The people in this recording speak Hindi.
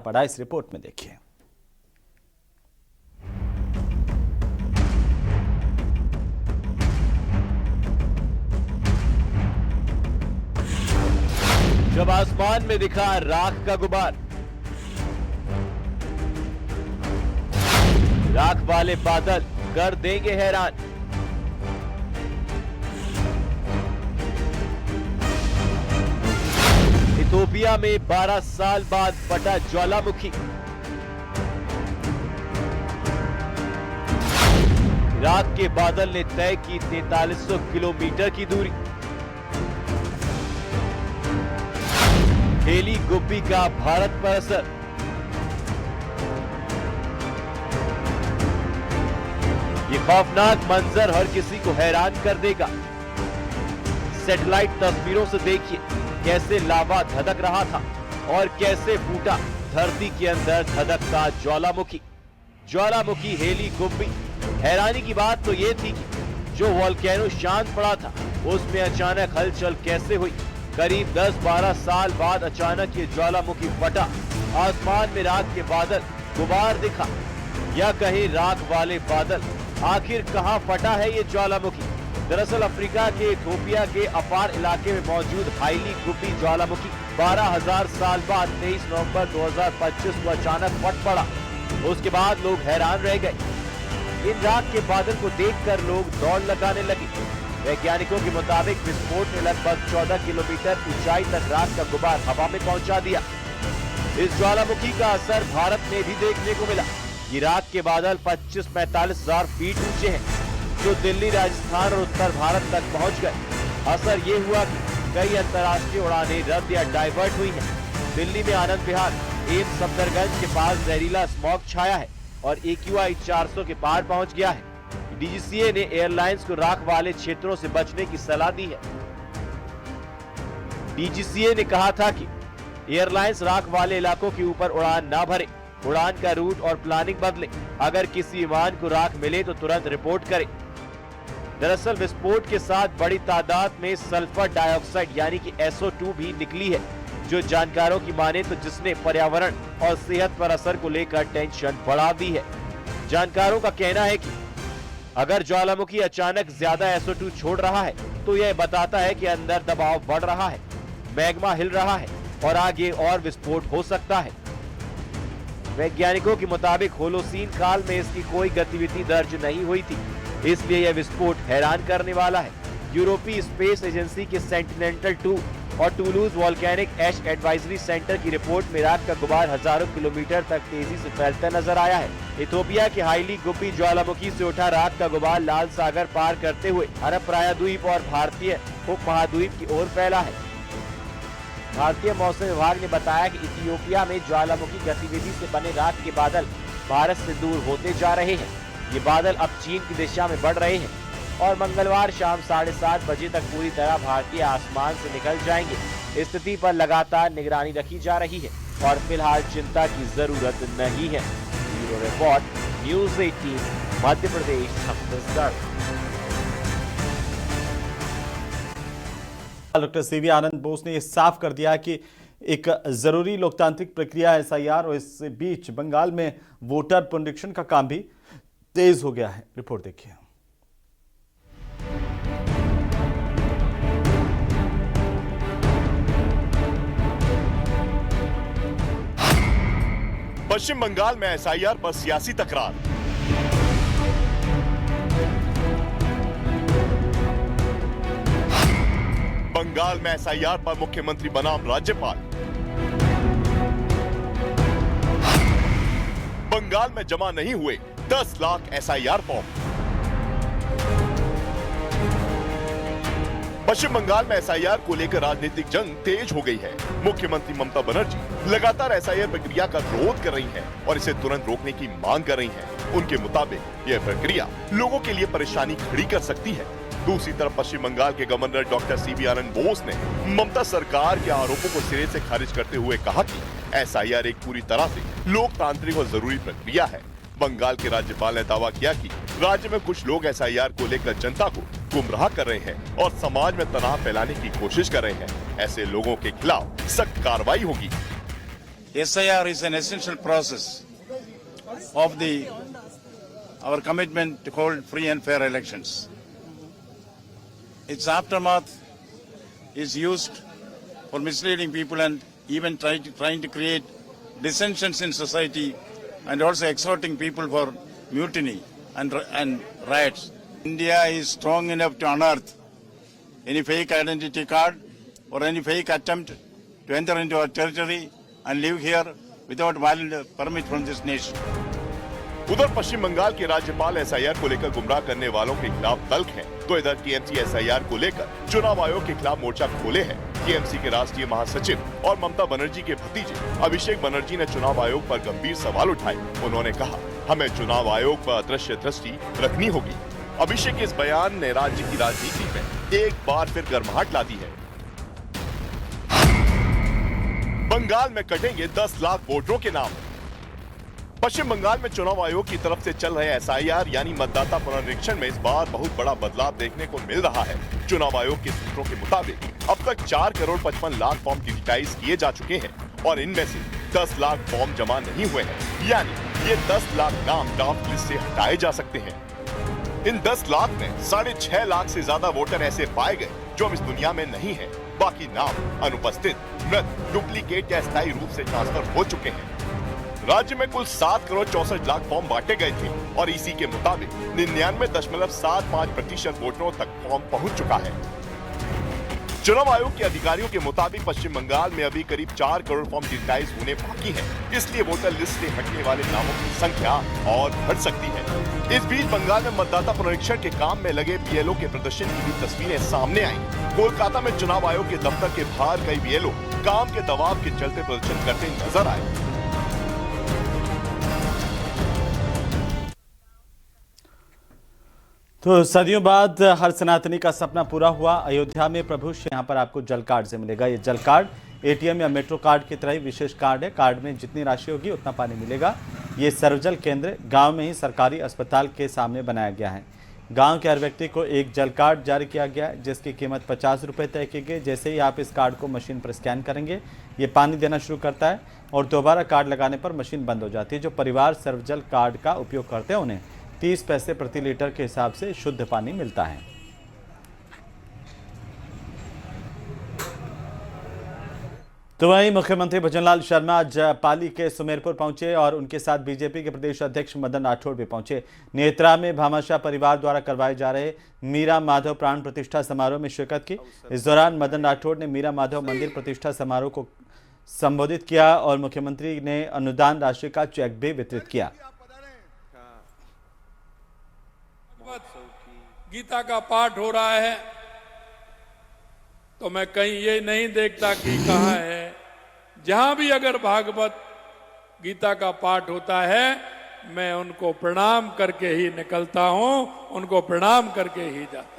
पड़ा, इस रिपोर्ट में देखिए। जब आसमान में दिखा राख का गुबार, राख वाले बादल कर देंगे हैरान। इथियोपिया में 12 साल बाद फटा ज्वालामुखी। राख के बादल ने तय की 4300 किलोमीटर की दूरी। हेली गुब्बी का भारत पर असर। ये खौफनाक मंजर हर किसी को हैरान कर देगा। सैटेलाइट तस्वीरों से देखिए कैसे लावा धधक रहा था और कैसे फूटा धरती के अंदर धधकता ज्वालामुखी। ज्वालामुखी हेली गुब्बी। हैरानी की बात तो ये थी कि जो वोल्केनो शांत पड़ा था उसमें अचानक हलचल कैसे हुई। करीब 10-12 साल बाद अचानक ये ज्वालामुखी फटा। आसमान में राख के बादल गुबार दिखा, या कहीं राख वाले बादल। आखिर कहां फटा है ये ज्वालामुखी? दरअसल अफ्रीका के इथियोपिया के अपार इलाके में मौजूद हाईली गुब्बी ज्वालामुखी 12,000 साल बाद 23 नवंबर 2025 को अचानक फट पड़ा। उसके बाद लोग हैरान रह गए। इन राख के बादल को देखकर लोग दौड़ लगाने लगे। वैज्ञानिकों के मुताबिक विस्फोट ने लगभग 14 किलोमीटर ऊंचाई तक राख का गुबार हवा में पहुंचा दिया। इस ज्वालामुखी का असर भारत में भी देखने को मिला। ये राख के बादल 25-45 हजार फीट ऊंचे हैं, जो दिल्ली, राजस्थान और उत्तर भारत तक पहुंच गए। असर ये हुआ कि कई अंतर्राष्ट्रीय उड़ानें रद्द या डाइवर्ट हुई हैं। दिल्ली में आनंद विहार, एम्स सफदरगंज के पास जहरीला स्मॉग छाया है और AQI 400 के पार पहुंच गया है। DGCA ने एयरलाइंस को राख वाले क्षेत्रों से बचने की सलाह दी है। DGCA ने कहा था कि एयरलाइंस राख वाले इलाकों के ऊपर उड़ान ना भरे, उड़ान का रूट और प्लानिंग बदले। अगर किसी विमान को राख मिले तो तुरंत रिपोर्ट करे। दरअसल विस्फोट के साथ बड़ी तादाद में सल्फर डाइऑक्साइड यानी कि SO2 भी निकली है, जो जानकारों की माने तो जिसने पर्यावरण और सेहत पर असर को लेकर टेंशन बढ़ा दी है। जानकारों का कहना है कि अगर ज्वालामुखी अचानक ज्यादा SO2 छोड़ रहा है तो यह बताता है कि अंदर दबाव बढ़ रहा है, मैग्मा हिल रहा है और आगे और विस्फोट हो सकता है। वैज्ञानिकों के मुताबिक होलोसीन काल में इसकी कोई गतिविधि दर्ज नहीं हुई थी, इसलिए यह विस्फोट हैरान करने वाला है। यूरोपीय स्पेस एजेंसी के सेंटिनेल-2 और टूलूज वोल्केनिक एश एडवाइजरी सेंटर की रिपोर्ट में राख का गुबार हजारों किलोमीटर तक तेजी से फैलता नजर आया है। इथियोपिया के हाईली गुब्बी ज्वालामुखी से उठा राख का गुबार लाल सागर पार करते हुए अरब प्रायद्वीप और भारतीय उपमहाद्वीप की ओर फैला है। भारतीय मौसम विभाग ने बताया कि इथियोपिया में ज्वालामुखी गतिविधि से बने राख के बादल भारत से दूर होते जा रहे हैं। ये बादल अब चीन की दिशा में बढ़ रहे हैं और मंगलवार शाम 7:30 बजे तक पूरी तरह भारतीय आसमान से निकल जाएंगे। स्थिति पर लगातार निगरानी रखी जा रही है और फिलहाल चिंता की जरूरत नहीं है। Bureau report, news 18, Madhya Pradesh, Chhattisgarh. Doctor CV आनंद बोस ने यह साफ कर दिया कि एक जरूरी लोकतांत्रिक प्रक्रिया SIR और इस बीच बंगाल में वोटर पुनरीक्षण का काम भी तेज हो गया है। रिपोर्ट देखिए। पश्चिम बंगाल में SIR पर सियासी तकरार। बंगाल में SIR पर मुख्यमंत्री बनाम राज्यपाल। बंगाल में जमा नहीं हुए 10 लाख SIR फॉर्म। पश्चिम बंगाल में SIR को लेकर राजनीतिक जंग तेज हो गई है। मुख्यमंत्री ममता बनर्जी लगातार SIR प्रक्रिया का विरोध कर रही हैं और इसे तुरंत रोकने की मांग कर रही हैं। उनके मुताबिक यह प्रक्रिया लोगों के लिए परेशानी खड़ी कर सकती है। दूसरी तरफ पश्चिम बंगाल के गवर्नर डॉक्टर सीवी आनंद बोस ने ममता सरकार के आरोपों को सिरे से खारिज करते हुए कहा कि SIR एक पूरी तरह से लोकतांत्रिक और जरूरी प्रक्रिया है। बंगाल के राज्यपाल ने दावा किया कि राज्य में कुछ लोग SIR को लेकर जनता को गुमराह कर रहे हैं और समाज में तनाव फैलाने की कोशिश कर रहे हैं। ऐसे लोगों के खिलाफ सख्त कार्रवाई होगी। SIR is an essential process of our commitment to hold free and fair elections. Its aftermath is used for misleading people and even trying to create dissensions in society, and also exhorting people for mutiny and riots. India is strong enough to unearth any fake identity card or any fake attempt to enter into our territory and live here without valid permit from this nation. उधर पश्चिम बंगाल के राज्यपाल एसआईआर को लेकर गुमराह करने वालों के खिलाफ तल्ख हैं, तो इधर टीएमसी एसआईआर को लेकर चुनाव आयोग के खिलाफ मोर्चा खोले हैं। टीएमसी के राष्ट्रीय महासचिव और ममता बनर्जी के भतीजे अभिषेक बनर्जी ने चुनाव आयोग पर गंभीर सवाल उठाए। उन्होंने कहा, हमें चुनाव आयोग पर अदृश्य दृष्टि रखनी होगी। अभिषेक के इस बयान ने राज्य की राजनीति में एक बार फिर गर्माहट ला दी है। बंगाल में कटेंगे 10 लाख वोटरों के नाम। पश्चिम बंगाल में चुनाव आयोग की तरफ से चल रहे एसआईआर यानी मतदाता पुनरीक्षण में इस बार बहुत बड़ा बदलाव देखने को मिल रहा है। चुनाव आयोग के सूत्रों के मुताबिक अब तक 4 करोड़ 55 लाख फॉर्म डिजिटाइज किए जा चुके हैं और इनमें से 10 लाख फॉर्म जमा नहीं हुए हैं, यानी ये 10 लाख नाम ड्राफ्ट लिस्ट से हटाए जा सकते हैं। इन 10 लाख में 6.5 लाख से ज्यादा वोटर ऐसे पाए गए जो अब इस दुनिया में नहीं है। बाकी नाम अनुपस्थित, मृत, डुप्लीकेट या स्थायी रूप से ट्रांसफर हो चुके हैं। राज्य में कुल 7 करोड़ 64 लाख फॉर्म बांटे गए थे और इसी के मुताबिक 99.75% वोटरों तक फॉर्म पहुंच चुका है। चुनाव आयोग के अधिकारियों के मुताबिक पश्चिम बंगाल में अभी करीब 4 करोड़ फॉर्म डिजिटाइज होने बाकी हैं, इसलिए वोटर लिस्ट से हटने वाले नामों की संख्या और बढ़ सकती है। इस बीच बंगाल में मतदाता पुनरीक्षण के काम में लगे बीएलओ के प्रदर्शन की भी तस्वीरें सामने आई। कोलकाता में चुनाव आयोग के दफ्तर के बाहर कई बीएलओ काम के दबाव के चलते प्रदर्शन करते नजर आए। तो सदियों बाद हर सनातनी का सपना पूरा हुआ। अयोध्या में प्रभु यहाँ पर आपको जल कार्ड से मिलेगा। ये जल कार्ड एटीएम या मेट्रो कार्ड की तरह ही विशेष कार्ड है। कार्ड में जितनी राशि होगी उतना पानी मिलेगा। ये सर्वजल केंद्र गांव में ही सरकारी अस्पताल के सामने बनाया गया है। गांव के हर व्यक्ति को एक जल कार्ड जारी किया गया है, जिसकी कीमत 50 रुपये तय की गई। जैसे ही आप इस कार्ड को मशीन पर स्कैन करेंगे, ये पानी देना शुरू करता है और दोबारा कार्ड लगाने पर मशीन बंद हो जाती है। जो परिवार सर्वजल कार्ड का उपयोग करते हैं उन्हें 30 पैसे प्रति लीटर के हिसाब से शुद्ध पानी मिलता है। तो वहीं मुख्यमंत्री भजनलाल शर्मा आज पाली के सुमेरपुर पहुंचे और उनके साथ बीजेपी के प्रदेश अध्यक्ष मदन राठौड़ भी पहुंचे। नेत्रा में भामाशाह परिवार द्वारा करवाए जा रहे मीरा माधव प्राण प्रतिष्ठा समारोह में शिरकत की। इस दौरान मदन राठौड़ ने मीरा माधव मंदिर प्रतिष्ठा समारोह को संबोधित किया और मुख्यमंत्री ने अनुदान राशि का चेक भी वितरित किया। गीता का पाठ हो रहा है तो मैं कहीं ये नहीं देखता कि कहाँ है। जहां भी अगर भागवत गीता का पाठ होता है, मैं उनको प्रणाम करके ही निकलता हूं, उनको प्रणाम करके ही जाता हूं।